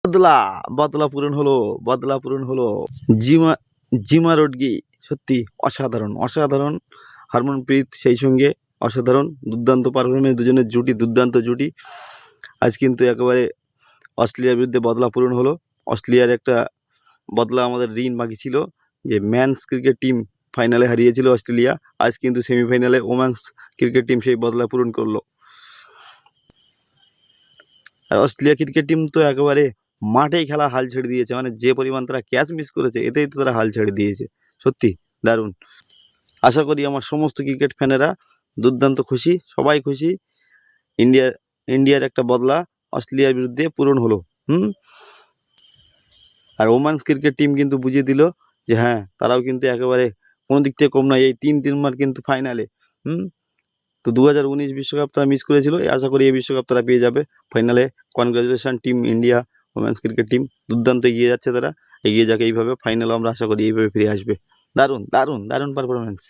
বদলা বদলা পূরণ হলো, বদলা পূরণ হলো। জিমা জিমা রোডগি সত্যি অসাধারণ অসাধারণ। হরমনপ্রীত সেই সঙ্গে অসাধারণ দুর্দান্ত পারফরমেন্স, দুজনের জুটি দুর্দান্ত জুটি। আজ কিন্তু একেবারে অস্ট্রেলিয়ার বিরুদ্ধে বদলা পূরণ হলো। অস্ট্রেলিয়ার একটা বদলা আমাদের ঋণ বাকি ছিল, যে ম্যানস ক্রিকেট টিম ফাইনালে হারিয়েছিল অস্ট্রেলিয়া, আজ কিন্তু সেমিফাইনালে ওমেন্স ক্রিকেট টিম সেই বদলা পূরণ করলো। আর অস্ট্রেলিয়া ক্রিকেট টিম তো একেবারে মাঠেই খেলা হাল ছেড়ে দিয়েছে, মানে যে পরিমাণ তারা ক্যাচ মিস করেছে এতেই তো তারা হাল ছেড়ে দিয়েছে। সত্যি দারুণ। আশা করি আমার সমস্ত ক্রিকেট ফ্যানেরা দুর্দান্ত খুশি, সবাই খুশি। ইন্ডিয়ার একটা বদলা অস্ট্রেলিয়ার বিরুদ্ধে পূরণ হলো। আর ওমেন্স ক্রিকেট টিম কিন্তু বুঝিয়ে দিল যে হ্যাঁ, তারাও কিন্তু একেবারে কোনো দিক থেকে কম নয়। এই তিনবার কিন্তু ফাইনালে। তো 2019 বিশ্বকাপ তারা মিস করেছিল, আশা করি এই বিশ্বকাপ তারা পেয়ে যাবে ফাইনালে। Congratulation team India women's cricket team, দুর্দান্ত এগিয়ে যাচ্ছে তারা। এগিয়ে যাকে এইভাবে ফাইনালও আমরা আশা করি এইভাবে ফিরে আসবে। দারুণ দারুণ দারুণ পারফরমেন্স।